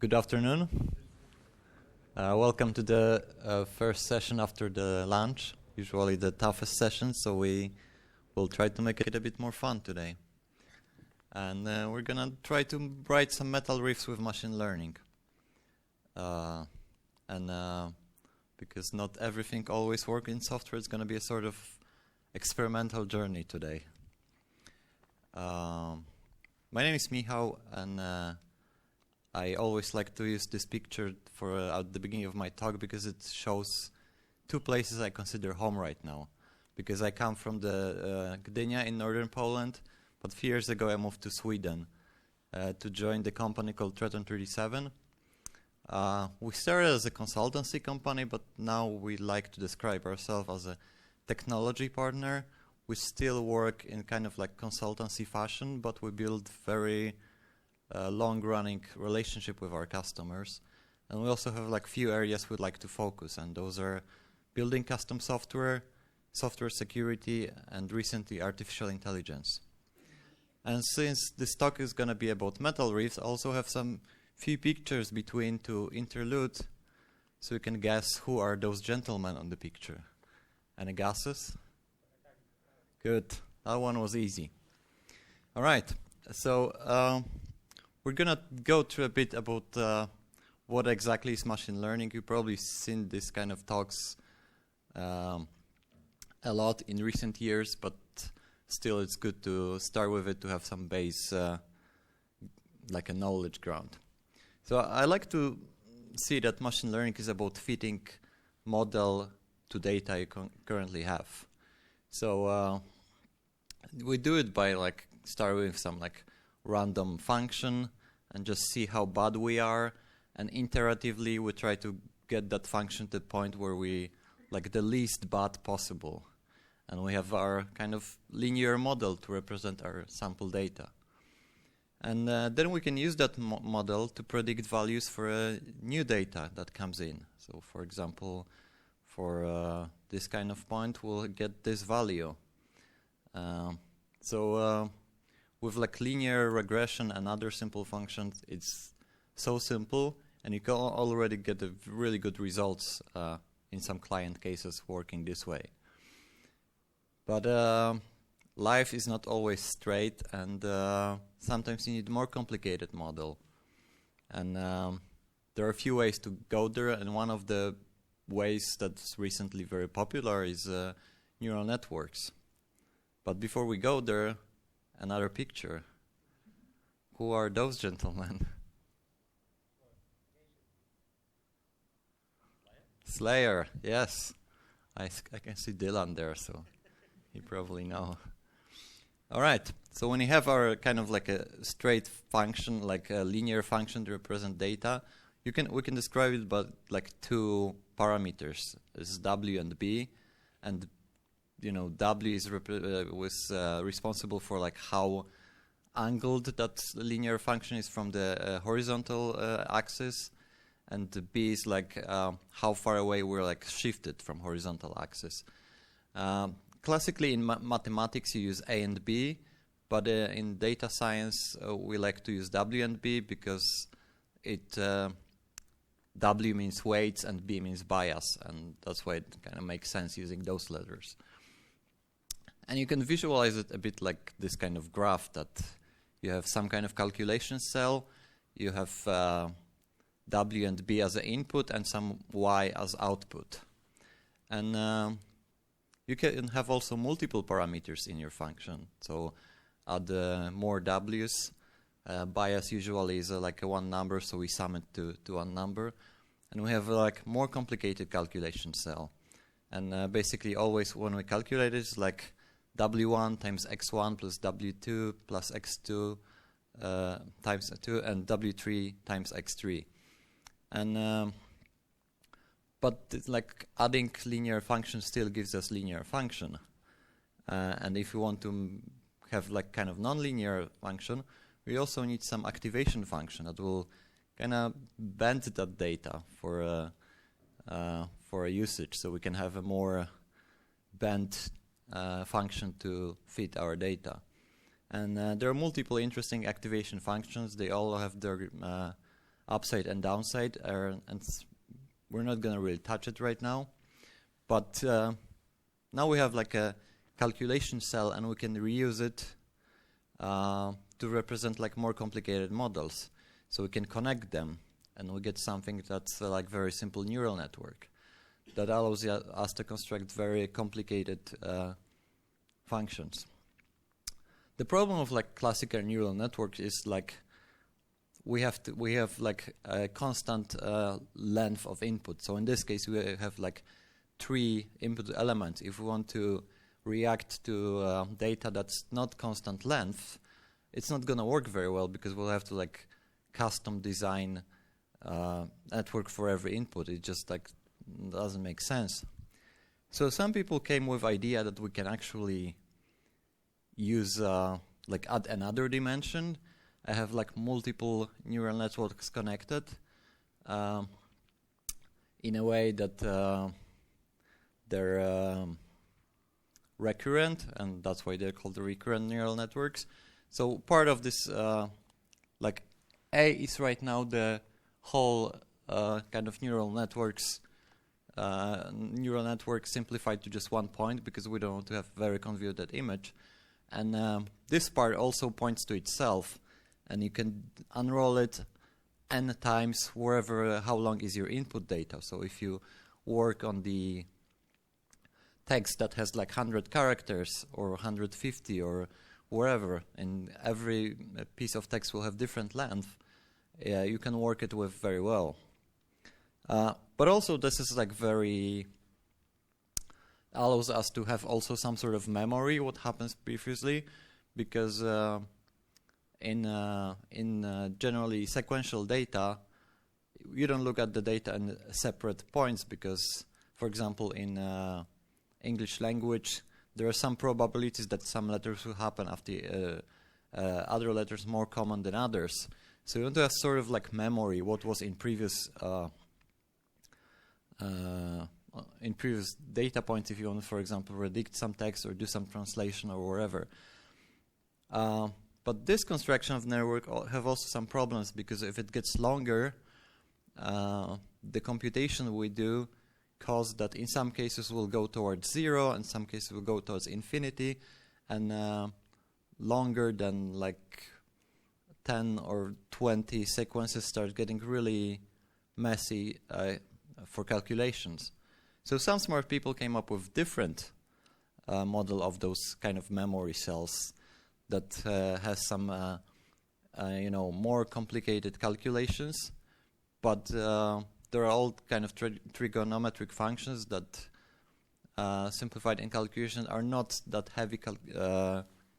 Good afternoon. Welcome to the first session after the lunch, usually the toughest session, so we will try to make it a bit more fun today. And we're going to try to write some metal riffs with machine learning. Because not everything always works in software, it's going to be a sort of experimental journey today. My name is Michał, and I always like to use this picture for at the beginning of my talk because it shows two places I consider home right now. Because I come from the Gdynia in northern Poland, but a few years ago I moved to Sweden to join the company called Triton37. We started as a consultancy company, but now we like to describe ourselves as a technology partner. We still work in kind of like consultancy fashion, but we build very long-running relationship with our customers. And we also have like few areas we'd like to focus, and those are building custom software, software security, and recently artificial intelligence. And since this talk is going to be about metal riffs, I also have some few pictures between to interlude, so you can guess who are those gentlemen on the picture. Any guesses? Good. That one was easy. All right. So we're going to go through a bit about what exactly is machine learning. You've probably seen this kind of talks a lot in recent years, but still it's good to start with it to have some base, like a knowledge ground. So I like to see that machine learning is about fitting model to data you currently have. So we do it by like start with some like random function and just see how bad we are, and iteratively we try to get that function to the point where we like the least bad possible, and we have our kind of linear model to represent our sample data. And then we can use that model to predict values for new data that comes in. So for example, for this kind of point we'll get this value. With like linear regression and other simple functions, it's so simple, and you can already get really good results in some client cases working this way. But life is not always straight, and sometimes you need more complicated model. And there are a few ways to go there, and one of the ways that's recently very popular is neural networks. But before we go there, another picture. Who are those gentlemen? Slayer, yes. I can see Dylan there, so you probably know. All right, so when you have our kind of like a straight function, like a linear function to represent data, we can describe it by like two parameters. This is W and B, and you know, W is responsible for like how angled that linear function is from the horizontal axis, and the B is like how far away we're like shifted from horizontal axis. Classically in mathematics you use A and B, but in data science we like to use W and B because it W means weights and B means bias, and that's why it kind of makes sense using those letters. And you can visualize it a bit like this kind of graph, that you have some kind of calculation cell, you have W and B as an input and some Y as output. And you can have also multiple parameters in your function. So add more W's. Bias usually is like a one number, so we sum it to one number. And we have like more complicated calculation cell. And basically always when we calculate it, it's like W1 times X1 plus W2 plus X2 times 2, and W3 times X3. And but it's like adding linear function still gives us linear function. And if we want to have like kind of nonlinear function, we also need some activation function that will kind of bend that data for a usage, so we can have a more bent function to fit our data. And there are multiple interesting activation functions. They all have their upside and downside, and we're not going to really touch it right now. But now we have like a calculation cell, and we can reuse it to represent like more complicated models. So we can connect them, and we get something that's like very simple neural network that allows us to construct very complicated functions. The problem of like classical neural networks is like we have like a constant length of input. So in this case, we have like 3 input elements. If we want to react to data that's not constant length, it's not going to work very well, because we'll have to like custom design network for every input. It just like doesn't make sense. So some people came with idea that we can actually use like add another dimension. I have like multiple neural networks connected in a way that they're recurrent, and that's why they're called the recurrent neural networks. So part of this, like A is right now the whole kind of neural network simplified to just one point, because we don't want to have very convoluted image. And this part also points to itself, and you can unroll it n times wherever, how long is your input data. So if you work on the text that has like 100 characters or 150 or wherever, and every piece of text will have different length, you can work it with very well. But also this is like very allows us to have also some sort of memory what happens previously, because in generally sequential data, you don't look at the data in separate points, because, for example, in English language, there are some probabilities that some letters will happen after other letters more common than others. So you want to have sort of like memory what was in previous data points, if you want to, for example, predict some text or do some translation or wherever. But this construction of network have also some problems, because if it gets longer, the computation we do cause that in some cases will go towards 0, and some cases will go towards infinity, and longer than like 10 or 20 sequences start getting really messy for calculations. So some smart people came up with different model of those kind of memory cells that has some more complicated calculations, but there are all kind of trigonometric functions that simplified in calculation are not that heavy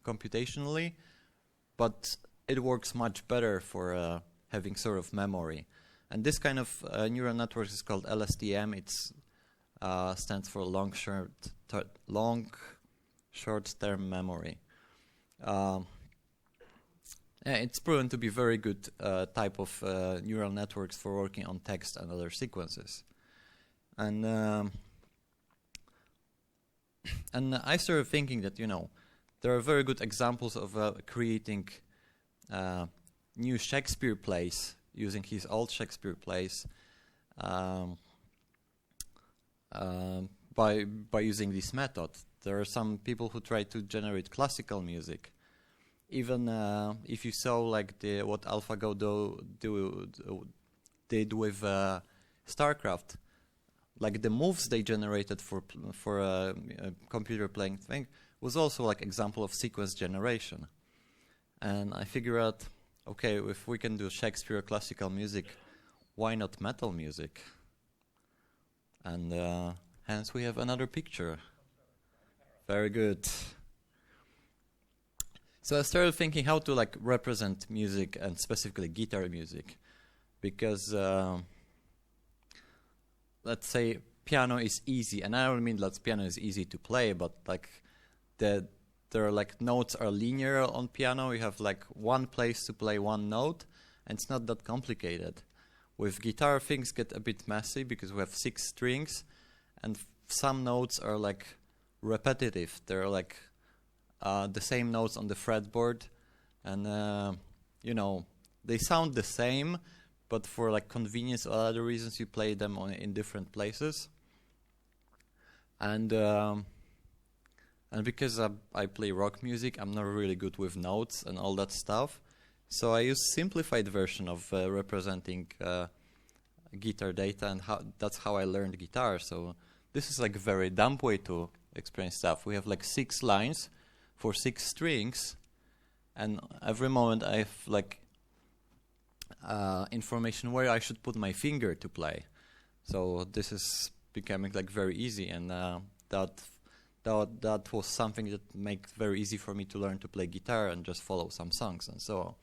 computationally, but it works much better for having sort of memory. And this kind of neural network is called LSTM. It stands for long short-term memory. It's proven to be very good type of neural networks for working on text and other sequences. And I started thinking that, there are very good examples of creating new Shakespeare plays using his old Shakespeare plays by using this method. There are some people who try to generate classical music. Even if you saw like what AlphaGo did with StarCraft, like the moves they generated for a computer playing thing was also like example of sequence generation. And I figured out, okay, if we can do Shakespeare classical music, why not metal music? And hence we have another picture. Very good. So I started thinking how to like represent music, and specifically guitar music, because let's say piano is easy, and I don't mean that piano is easy to play, but like there are like notes are linear on piano. You have like one place to play one note, and it's not that complicated. With guitar, things get a bit messy because we have 6 strings, and some notes are like repetitive. They're like the same notes on the fretboard, and they sound the same, but for like convenience or other reasons, you play them in different places. And because I play rock music, I'm not really good with notes and all that stuff. So I use simplified version of representing guitar data, and that's how I learned guitar. So this is like a very dumb way to explain stuff. We have like 6 lines for 6 strings, and every moment I have like information where I should put my finger to play. So this is becoming like very easy, and that was something that made it very easy for me to learn to play guitar and just follow some songs and so on.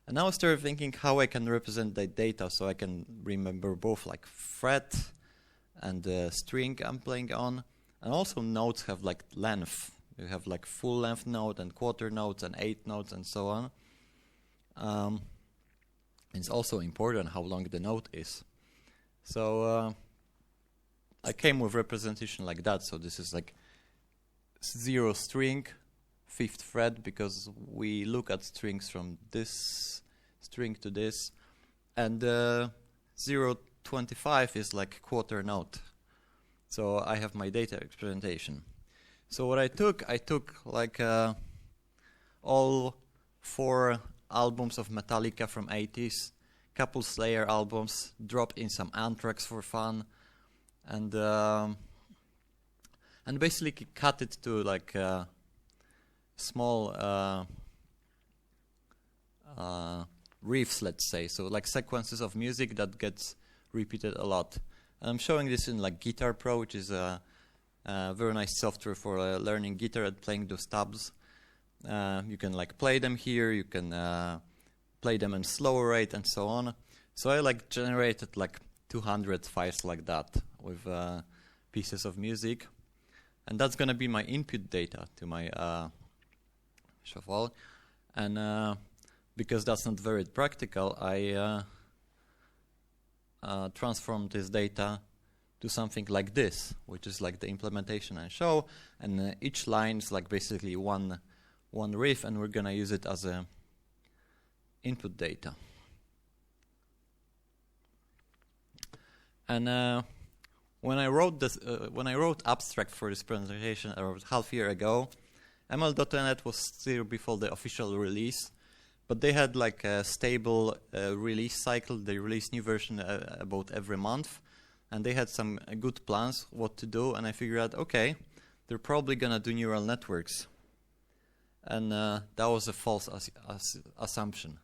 And now I started thinking how I can represent that data so I can remember both like fret and the string I'm playing on. And also notes have like length. You have like full length note and quarter notes and 8 notes and so on. It's also important how long the note is. So I came with representation like that. So this is like 0 string, 5th fret, because we look at strings from this string to this, and 0.25 is like quarter note. So I have my data representation. So what I took like all 4 albums of Metallica from 80s, couple Slayer albums, dropped in some Anthrax for fun, and basically cut it to like small riffs, let's say, so like sequences of music that gets repeated a lot. And I'm showing this in like Guitar Pro, which is a very nice software for learning guitar and playing those tabs. You can like play them here, you can play them in slower rate and so on. So I like generated like 200 files like that with pieces of music, and that's gonna be my input data to my shuffle. And because that's not very practical, I transformed this data to something like this, which is like the implementation and show, and each line is like basically one riff, and we're gonna use it as a input data. And when I wrote this, when I wrote abstract for this presentation around half a year ago, ML.NET was still before the official release, but they had like a stable release cycle. They release new version about every month, and they had some good plans what to do. And I figured out, okay, they're probably gonna do neural networks, and that was a false assumption.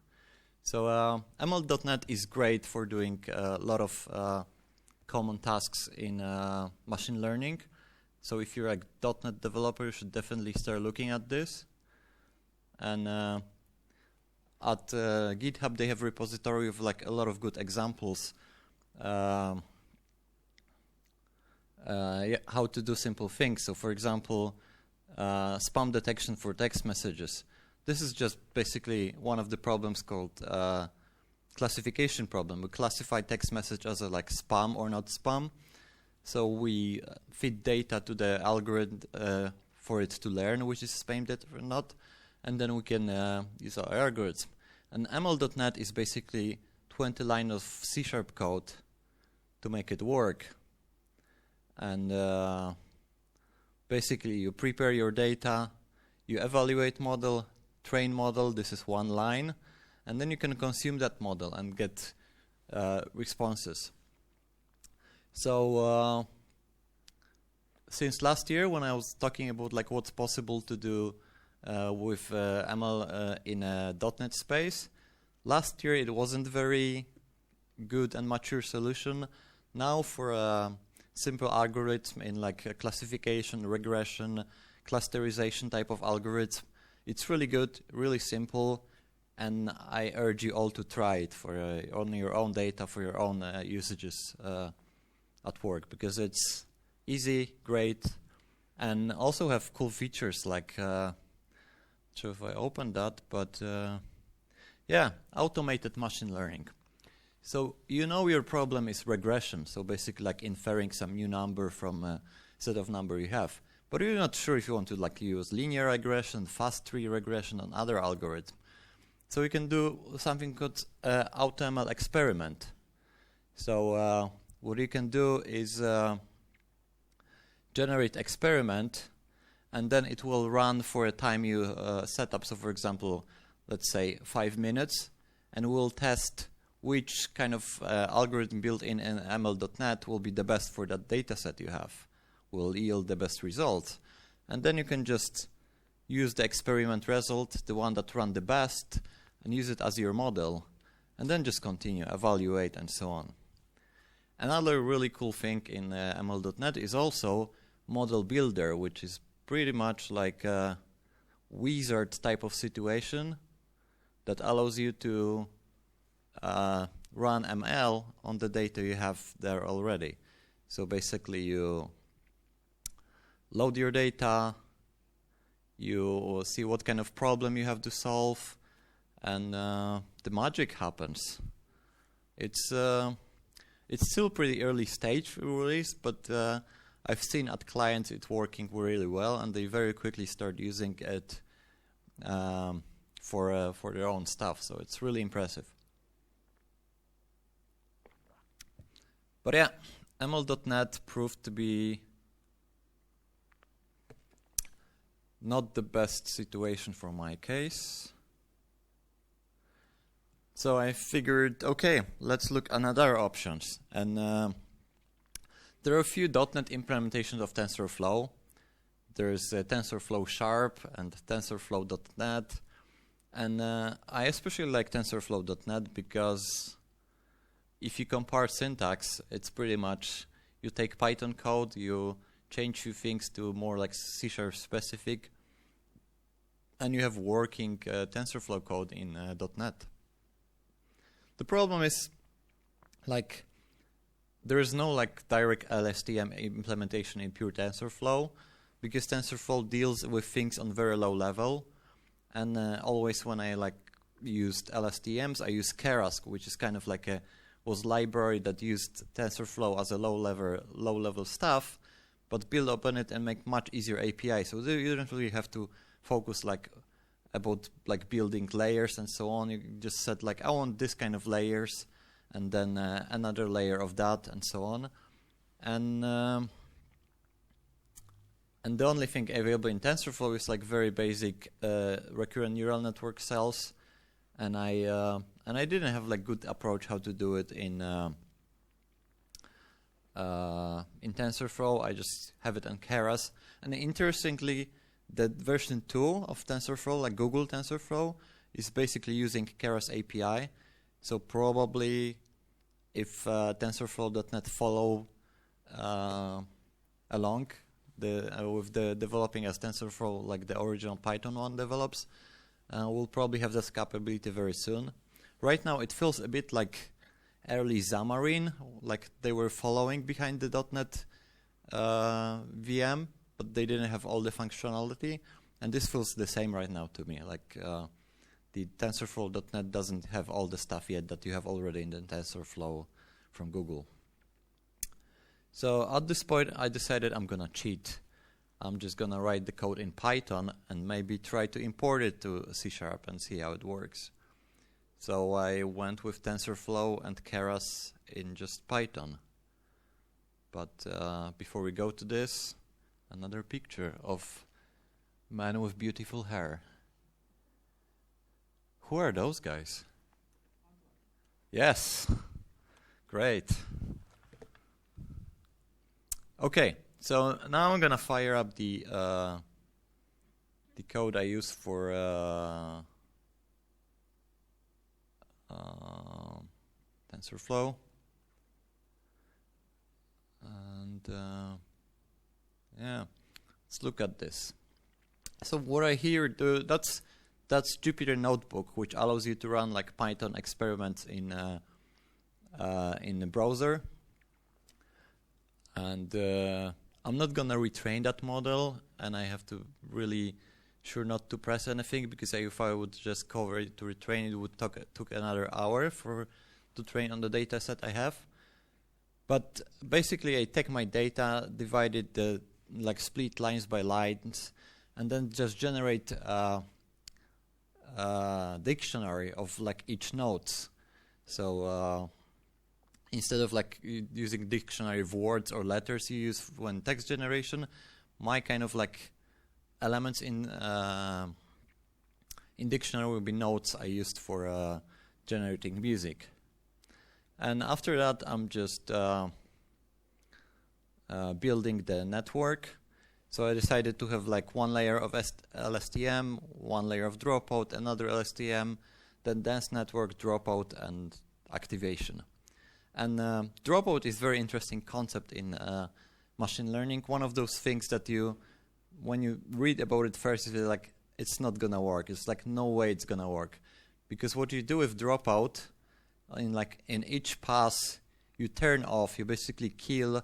So ML.NET is great for doing a lot of common tasks in machine learning. So if you're a .NET developer, you should definitely start looking at this. And at GitHub, they have a repository of like a lot of good examples how to do simple things. So for example, spam detection for text messages. This is just basically one of the problems called classification problem. We classify text message as a like spam or not spam. So we feed data to the algorithm for it to learn which is spam data or not, and then we can use our algorithm. And ML.NET is basically 20 lines of C# code to make it work. And basically you prepare your data, you evaluate model, train model, this is 1 line, and then you can consume that model and get responses. So since last year, when I was talking about like what's possible to do with ML in a .NET space, last year it wasn't very good and mature solution. Now for a simple algorithm in like a classification, regression, clusterization type of algorithm, it's really good, really simple, and I urge you all to try it for on your own data, for your own usages at work, because it's easy, great, and also have cool features like, so if I open that, but yeah, automated machine learning. So you know your problem is regression, so basically like inferring some new number from a set of number you have. But you're not sure if you want to like use linear regression, fast tree regression, and other algorithms. So we can do something called AutoML experiment. So what you can do is generate experiment, and then it will run for a time you set up. So for example, let's say 5 minutes, and we'll test which kind of algorithm built in ML.NET will be the best for that data set you have, will yield the best results. And then you can just use the experiment result, the one that ran the best, and use it as your model, and then just continue, evaluate, and so on. Another really cool thing in ML.NET is also model builder, which is pretty much like a wizard type of situation that allows you to run ML on the data you have there already. So basically you load your data, you see what kind of problem you have to solve, and the magic happens. It's still pretty early stage release, but I've seen at clients it working really well, and they very quickly start using it for their own stuff. So it's really impressive. But yeah, ML.NET proved to be not the best situation for my case. So I figured, okay, let's look at other options. And there are a few .NET implementations of TensorFlow. There's TensorFlow Sharp and TensorFlow.NET. And I especially like TensorFlow.NET because if you compare syntax, it's pretty much you take Python code, you change few things to more like C# specific, and you have working TensorFlow code in .NET. The problem is, like, there is no like direct LSTM implementation in pure TensorFlow, because TensorFlow deals with things on very low level, and always when I like used LSTMs, I use Keras, which is kind of like a library that used TensorFlow as a low level stuff, but build upon it and make much easier API. So you don't really have to focus like about like building layers and so on. You just said like I want this kind of layers, and then another layer of that, and so on. And the only thing available in TensorFlow is like very basic recurrent neural network cells, and I didn't have like good approach how to do it in TensorFlow. I just have it on Keras, and interestingly, the version 2 of TensorFlow, like Google TensorFlow, is basically using Keras API. So probably if TensorFlow.NET follow along with the developing as TensorFlow, like the original Python one develops, we'll probably have this capability very soon. Right now it feels a bit like early Xamarin, like they were following behind the .NET VM, but they didn't have all the functionality, and this feels the same right now to me. Like the TensorFlow.NET doesn't have all the stuff yet that you have already in the TensorFlow from Google. So at this point I decided I'm gonna cheat. I'm just gonna write the code in Python and maybe try to import it to C# and see how it works. So I went with TensorFlow and Keras in just Python. But before we go to this, another picture of man with beautiful hair. Who are those guys? Yes, great. Okay, so now I'm gonna fire up the code I use for TensorFlow, and yeah, let's look at this. So what I here do, that's Jupyter Notebook, which allows you to run like Python experiments in the browser. And I'm not gonna retrain that model, and I have to really sure not to press anything, because if I would just cover it to retrain, it would took another hour to train on the data set I have. But basically I take my data, divided the like split lines by lines, and then just generate dictionary of like each note. So instead of like using dictionary of words or letters you use when text generation, my kind of like elements in dictionary will be notes I used for generating music. And after that, I'm just building the network. So I decided to have like one layer of LSTM, one layer of dropout, another LSTM, then dense network, dropout, and activation. And dropout is very interesting concept in machine learning. One of those things that you, when you read about it first, you're like, it's not gonna work. It's like, no way it's gonna work. Because what you do with dropout, in each pass you turn off, you basically kill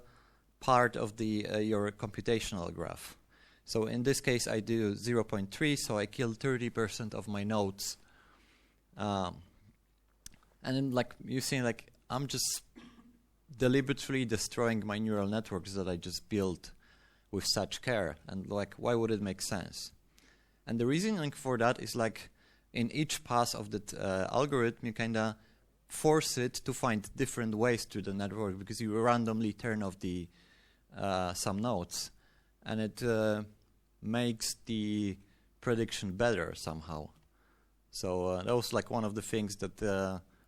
part of the your computational graph. So in this case I do 0.3, so I kill 30% of my nodes. And then like you see, like I'm just deliberately destroying my neural networks that I just built with such care, and like why would it make sense? And the reasoning for that is like in each pass of that algorithm you kinda force it to find different ways to the network, because you randomly turn off the some nodes, and it makes the prediction better somehow. So that was like one of the things that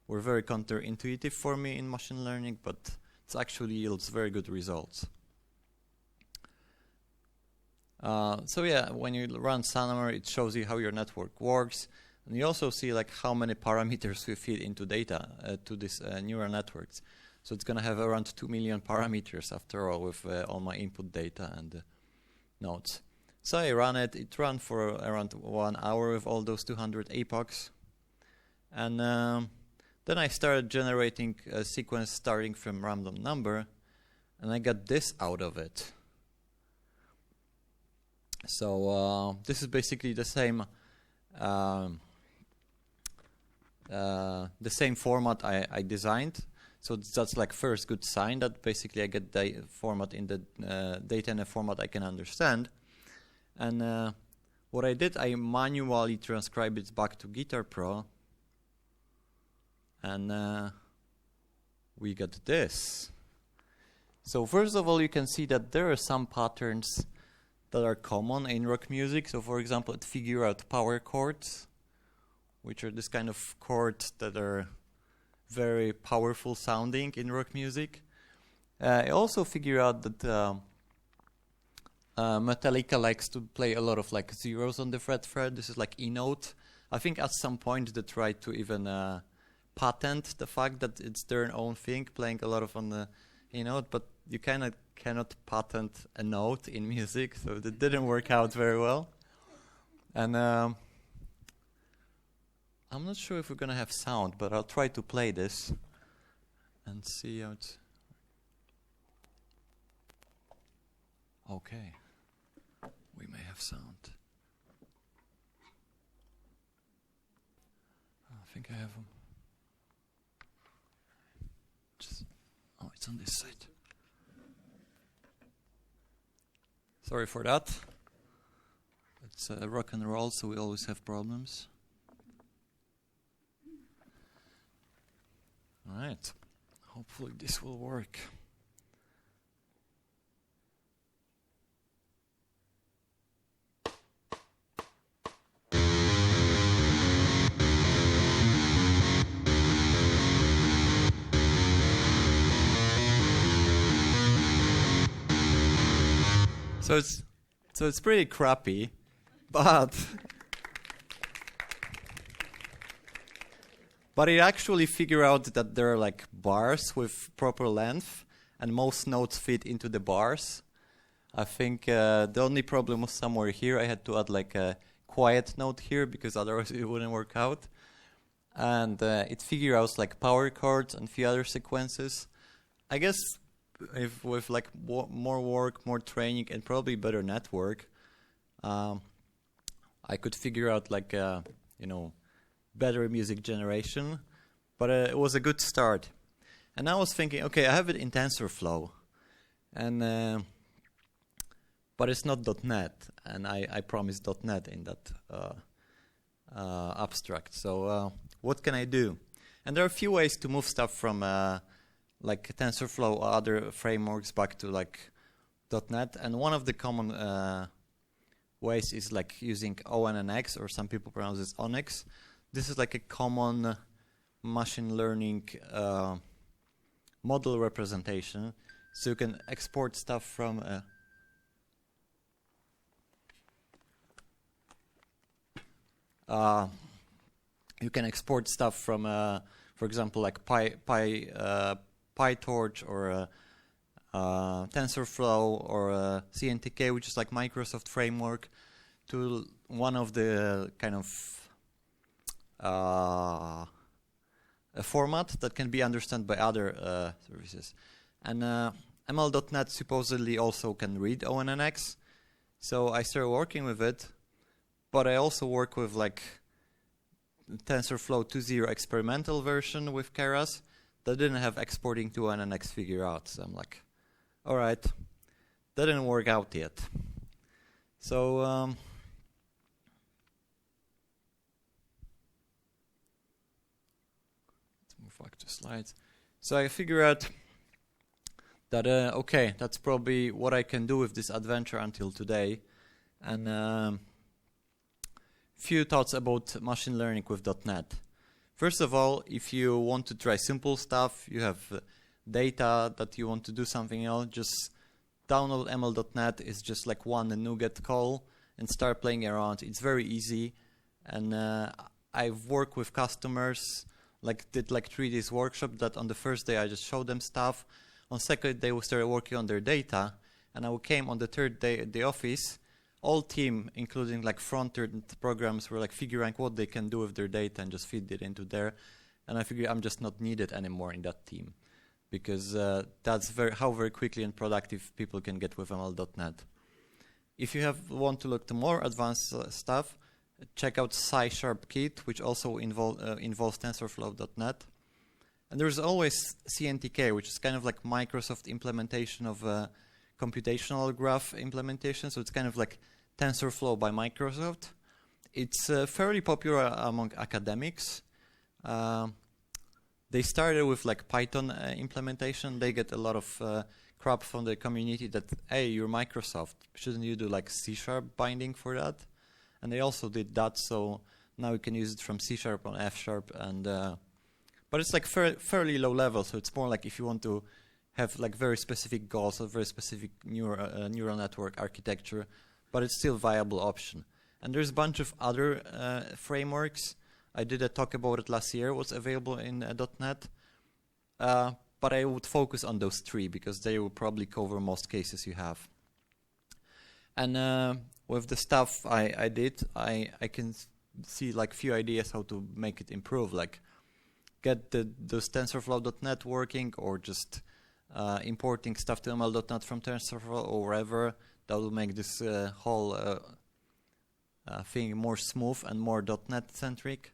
were very counterintuitive for me in machine learning, but it actually yields very good results. So yeah, when you run Summer, it shows you how your network works, and you also see like how many parameters we feed into data to this neural networks. So it's gonna have around 2 million parameters after all, with all my input data and nodes. So I run it. It ran for around 1 hour with all those 200 epochs, and then I started generating a sequence starting from random number, and I got this out of it. So this is basically the same format I designed. So that's like first good sign that basically I get the format in the data in a format I can understand. And what I did, I manually transcribed it back to Guitar Pro, and we got this. So first of all, you can see that there are some patterns that are common in rock music. So for example, it figures out power chords, which are this kind of chords that are very powerful sounding in rock music. I also figure out that Metallica likes to play a lot of like zeros on the fret. This is like E note. I think at some point they tried to even patent the fact that it's their own thing, playing a lot of on the E note, but you kind of cannot patent a note in music, so that didn't work out very well. And I'm not sure if we're gonna have sound, but I'll try to play this and see how it's. Okay, we may have sound. I think I have them. Oh, it's on this side. Sorry for that. It's rock and roll, so we always have problems. All right. Hopefully this will work. So it's pretty crappy, but it actually figure out that there are like bars with proper length, and most notes fit into the bars. I think the only problem was somewhere here. I had to add like a quiet note here because otherwise it wouldn't work out. And it figure out like power chords and a few other sequences. I guess if with like more work, more training, and probably better network, I could figure out like better music generation. But it was a good start. And I was thinking, okay, I have it in TensorFlow, and but it's not .NET, and I promised .NET in that abstract. So what can I do? And there are a few ways to move stuff from like TensorFlow or other frameworks back to like .NET. And one of the common ways is like using ONNX, or some people pronounce it Onyx. This is like a common machine learning model representation. So you can export stuff from you can export stuff from, for example, like PyTorch or TensorFlow or CNTK, which is like Microsoft framework, to one of the kind of a format that can be understood by other services. And ML.NET supposedly also can read ONNX, so I started working with it. But I also work with like TensorFlow 2.0 experimental version with Keras that didn't have exporting to ONNX figure out. So I'm like, all right, that didn't work out yet. So let's move back to slides. So I figure out that okay, that's probably what I can do with this adventure until today, and few thoughts about machine learning with .NET. First of all, if you want to try simple stuff, you have data that you want to do something else, just download ML.NET. It's just like one NuGet call and start playing around. It's very easy, and I've worked with customers, like did like 3 days workshop that on the first day I just showed them stuff. On second day we started working on their data, and I came on the third day at the office. All team, including like front-end programs, were like figuring what they can do with their data and just feed it into there. And I figured I'm just not needed anymore in that team, because that's how very quickly and productive people can get with ML.NET. If you want to look to more advanced stuff, check out SciSharp-Kit, which also involves TensorFlow.NET. And there's always CNTK, which is kind of like Microsoft implementation of computational graph implementation. So it's kind of like TensorFlow by Microsoft. It's fairly popular among academics. They started with like Python implementation. They get a lot of crap from the community that, hey, you're Microsoft, shouldn't you do like C# binding for that? And they also did that, so now you can use it from C# on F#, and but it's like fairly low level, so it's more like if you want to have like very specific goals or very specific neural network architecture, but it's still a viable option. And there's a bunch of other frameworks. I did a talk about it last year, what's available in .NET, but I would focus on those 3 because they will probably cover most cases you have. And with the stuff I did, I can see like few ideas how to make it improve, like get those TensorFlow.NET working, or just importing stuff to ML.NET from TensorFlow or wherever. That will make this whole thing more smooth and more .NET centric.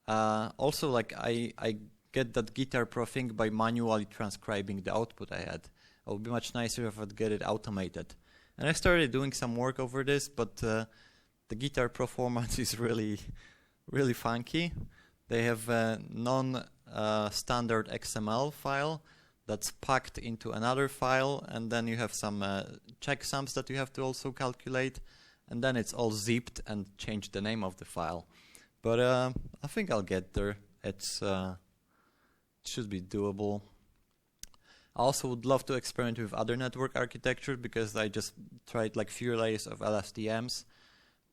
Also, like I get that Guitar Pro thing by manually transcribing the output I had. It would be much nicer if I'd get it automated. And I started doing some work over this, but the Guitar Pro format is really, really funky. They have a non-standard XML file that's packed into another file, and then you have some checksums that you have to also calculate, and then it's all zipped and change the name of the file. But I think I'll get there. It should be doable. I also would love to experiment with other network architecture, because I just tried like few layers of LSTMs,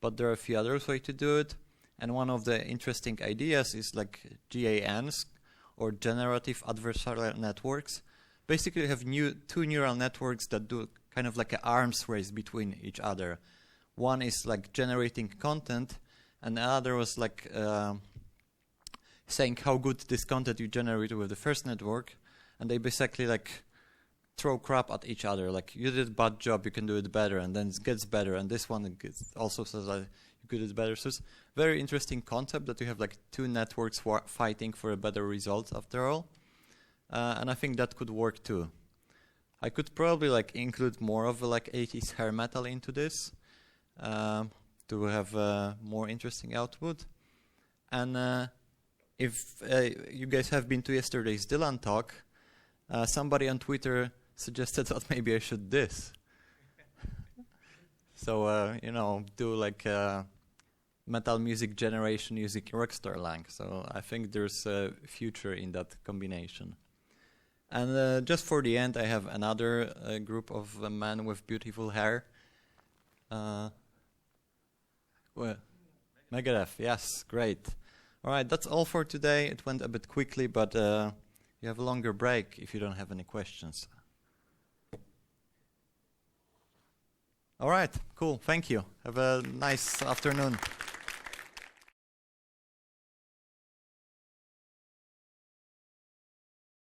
but there are a few other ways to do it. And one of the interesting ideas is like GANs, or generative adversarial networks. Basically, you have 2 neural networks that do kind of like an arms race between each other. One is like generating content, and the other was like saying how good this content you generated with the first network. And they basically like throw crap at each other, like you did a bad job, you can do it better, and then it gets better, and this one also says that you could do it better. So it's a very interesting concept that you have like 2 networks fighting for a better result after all, and I think that could work too. I could probably like include more of like 80s hair metal into this, to have more interesting output. And if you guys have been to yesterday's Dylan talk, somebody on Twitter suggested that maybe I should this. So, you know, do like metal music generation using Rockstar Lang. So I think there's a future in that combination. And just for the end, I have another group of men with beautiful hair. Well, Megadeth, yes, great. All right, that's all for today. It went a bit quickly, but you have a longer break if you don't have any questions. All right, cool, thank you. Have a nice afternoon.